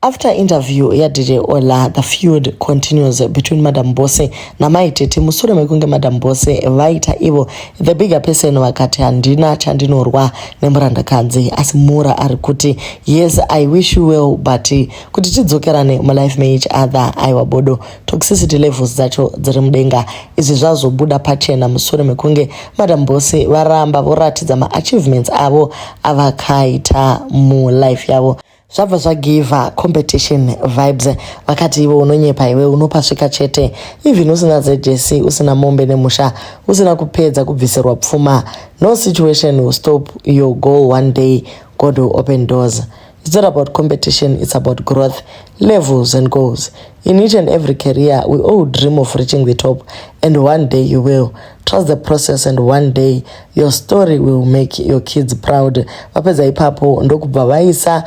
After interview ya DJ Ola, the feud continues between Madam Bose na Maitete. Musure mekunge Madam Bose vaita ivo the bigger person wakati handina chandinorwa nemurandakadzi asi Mura ari kuti yes I wish you well but kuti tidzokerane mu life me each other aiwa bodo toxicity levels dzacho dziri mudenga izvi zvazobuda pachena musure mekunge Madam Bose varamba voratidza ma achievements avo avakaita mu life yavo zvabva zvagiva competition vibes vakati iwe unonyepa iwe unopasvika chete even usina zejesi usina mombe nemusha usina kupedza kubvisirwa pfuma no situation will stop your goal one day. God will open doors. It's not about competition, it's about growth, levels and goals. In each and every career, we all dream of reaching the top, and one day you will. Trust the process, and one day your story will make your kids proud. Vapedza ipapo ndokubva vaisa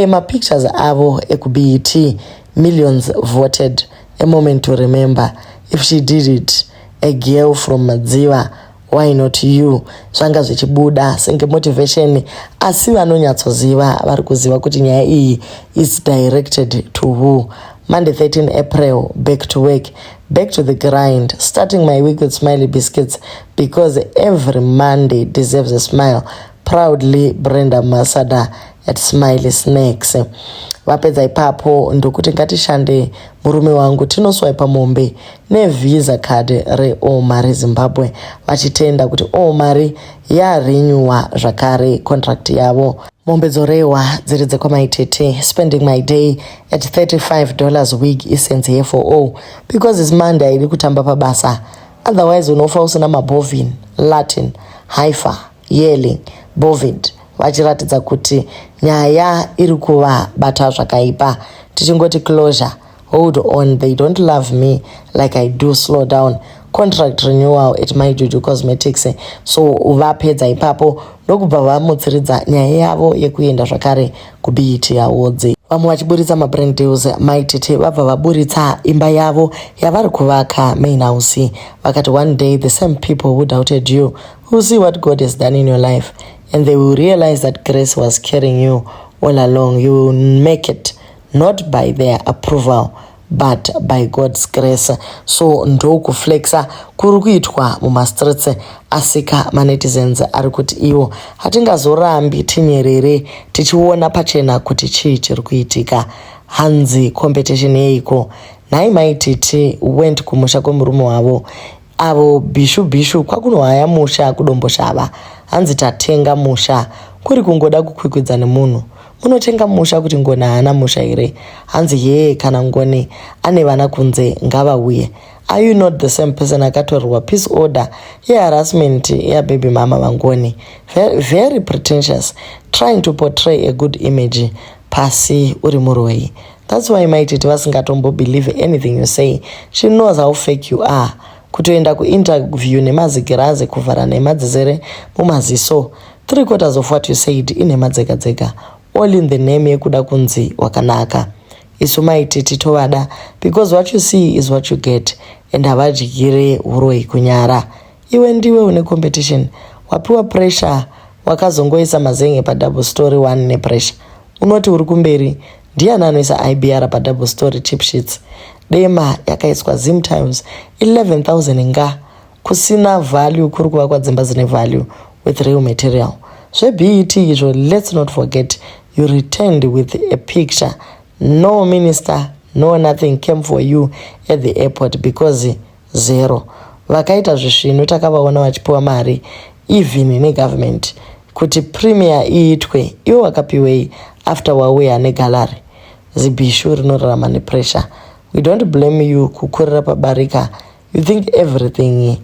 ma pictures avo ekuBET. Millions voted. A moment to remember. If she did it, a girl from Madziva, why not you? Zvanga zvichibuda senge motivation asi vanonyatsoziva vari kuziva kuti nyaya iyi is directed to who. Monday 13 April, back to work, back to the grind, starting my week with Smiley Biscuits because every Monday deserves a smile. Proudly Brenda Masada at Smiley Snacks. Vapedza ipapo ndokuti ngatishande murume wangu tinoswaipa mombe nevisa card reOmar Zimbabwe vachitenda kuti Omar yarenyuwa zvakare contract yavo. Mombe dzorewa dziri dzekwaMaitete. Spending my day at $35 a week isn't here for all because it's Monday haidi kutamba pabasa. Otherwise unofa usina mabovin, Latin, Haifa, Yelling, Bovid vachiratidza kuti nyaya iri kuvabata zvakaipa. Tichingoti closure, hold on, they don't love me like I do, slow down, contract renewal at My Juju Cosmetics. So vapedza ipapo ndokubva vamutsiridza nyaya yavo yekuenda zvakare kuBET Awards. Vamwe vachiburitsa mabrand deals. Maitete vabva vaburitsa imba yavo yavari kuvaka main house. Vakati one day the same people who doubted you will see what God has done in your life and they will realize that grace was carrying you all along. You will make it not by their approval but by God's grace. So ndo kuflexa kuri kuitwa mumastreets asika manetizens ari kuti iwo hatingazorambi tinyerere tichiona pachena kuti chii chiri kuitika. Hanzi competition yeiko nai Maitete went kumusha kwemurume wavo avo bishu kwakunohaya musha kudomboshava. Hanzi tatenga musha kuri kungoda kukwikwidza nemunhu. Unotenga musha kuti ngona hana musha here. Hanzi yeye kana ngoni ane vana kunze ngavauye. Are you not the same person akatorwa peace order harassment baby mama vangoni? Very pretentious, trying to portray a good image pasi uri muroi. That's why Maitete vasingatombo believe anything you say. She knows how fake you are. Kutoenda kuinterview nemazigirazi kuvhara nemadzizere mumaziso. 3/4 of what you said ine madzega all in the name yekuda kunzi wakanaka. Isu Maitete tovada because what you see is what you get and havajigire uroi kunyara. Iwe ndiwe une competition wapiwa pressure wakazongoisa mazenge pa double story 1 ne pressure. Unoti uri kumberi ndiani anoisa IBR pa double story cheap sheets. Dema yakaiswa Zim Times 11,000 nga kusina value kuri kuvakwa dzimba dzine value with real material. ZveBET izvo, let's not forget you returned with a picture. No minister, no nothing came for you at the airport because zero. Vakaita zvisvinu takavaona vachipiwa mari even negovernment kuti premier iitwe iwo wakapiwei after wauya negalari. Zibishu rinorarama nepressure. We don't blame you kukurira pabarika. You think everything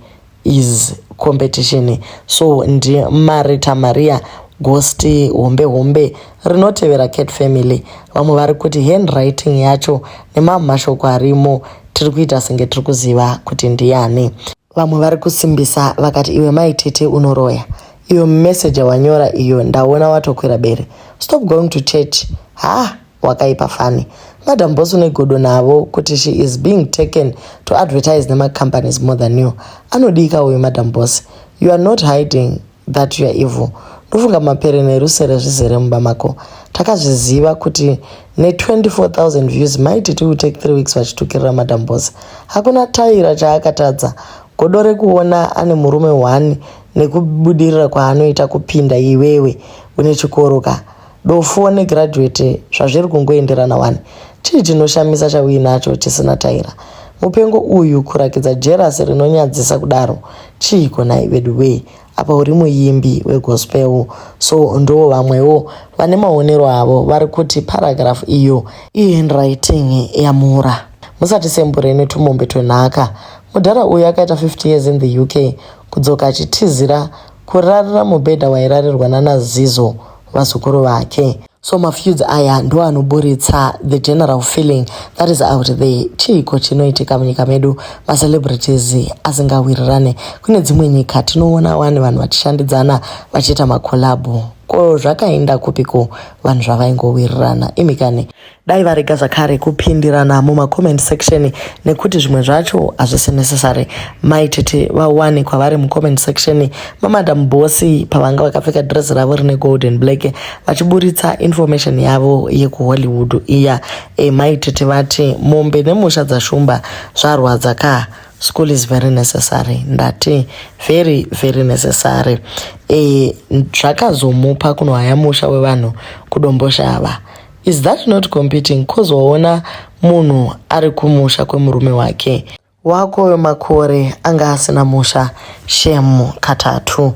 is competition. So ndi Marita Maria Ghosti hombe rinotevera Cat Family. Vamwe vari kuti handwriting yacho nemamashoko arimo tiri kuita senge tiri kuziva kuti ndiani. Vamwe vari kusimbisa vakati iwe Maitete unoroya. Iyo message wanyora iyo ndaona watokwira bere. Stop going to church. Wakaipa fani. Madam Bose negodo navo kuti she is being taken to advertise nema companies more than you. Anodika uyu Madam Bose. You are not hiding that you are evil. ndofunga mapere nerusere zvizere mumba mako. Takazviziva kuti ne24,000 views might it will take 3 weeks vachitukirira Madam Boss. Hakuna taira chaakatadza. Godore kuona ane murume 1 nekubudirira kwaanoita kupinda iwewe une chikoroka. Dofu negraduate zvazviri kungoenderana 1. Chii chinoshamisa chauinacho chisina taira? Mupengo uyu kurakidza jerasi rinonyadzisa kudaro. Chii kona iweduwe? Apa uri muimbi wegospel, so ndo vamwewo vane maonero avo vari kuti paragraph iyo handwriting yamura. Musati sembure netumombe twenhaka. Mudhara uyu akaita 50 years in the UK, kudzoka achitizira kurarira mubhedha wairarirwa naNazizo vazukuru vake. So mafeuds aya ndo anoburitsa the general feeling that is out there. Chiko chinoitika munyika medu, macelebrities asingawirirane. Kune dzimwe nyika tinoona vanhu vachishandidzana vachiita makolabho. Ko zvakaenda kupiko vanhu zvavaingowirirana imikane. Dai varega zvakare kupindirana mumacomment section nekuti zvimwe zvacho hazvisi necessary. Maitete vawane kwavari mucomment section maMadam Boss pavanga vakapfeka dress ravo rine gold and black vachiburitsa information yavo yekuHollywood iya. Maitete vati mombe nemusha dzashumba zvarwadza ka. School is very necessary. Ndati very very necessary. Zvakazomupa kunohaya musha wevanhu kudombosha ava. Is that not competing? Cause waona munhu ari kumusha kwemurume wake. Wako makore anga asina musha shemu katatu.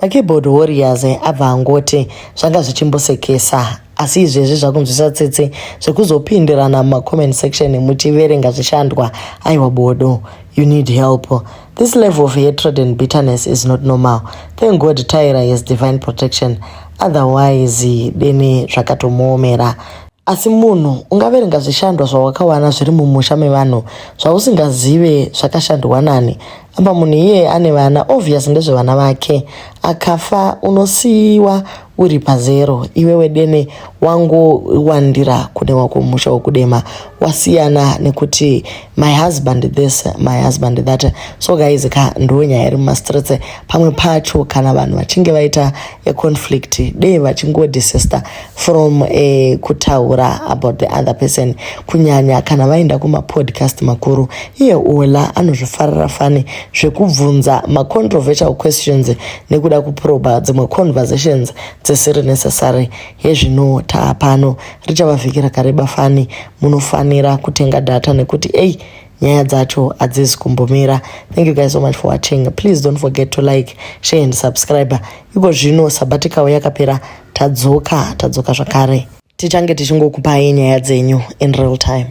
Makeyboard warriors abva angoti zvanga zvichimbosekesa. Asi izvezvi zvakunzwisa tsetse zvekuzopindirana mumacomment section muchiverenga zvishandwa. Aiwa bodo, you need help. This level of hatred and bitterness is not normal. Thank God Tyra has divine protection. Otherwise deni zvakatomuomera. Asi munhu ungaverenga zvishandwa zvawakawana zviri mumusha mevanhu zvausingazive zvakashandwa nani. Amba munhu iye ane vana, obvious ndezvevana vake. Akafa unosiiwa uri pazero. Iwewe dene wandira kune wako musha wokudema. Wasiyana nekuti my husband this, my husband that. So guys, ndo nyaya iri mumastreets. Pamwe pacho kana vanhu vachinge vaita conflict dei vachingo desist from kutaura about the other person, kunyanya kana vaenda kuma podcast makuru. Iye Ola anozvifarira fani zvekubvunza controversial questions nekuda kuproba dzimwe conversations dzisiri necessary. Hezvino taapano richavavhikira kareba fani. Munofanira kutenga data nekuti nyaya dzacho hadzizi kumbomira. Thank you guys so much for watching. Please don't forget to like, share and subscribe. Iko zvino sabatika yakapera, tadzoka zvakare. Tichange tichingokupai nyaya dzenyu in real time.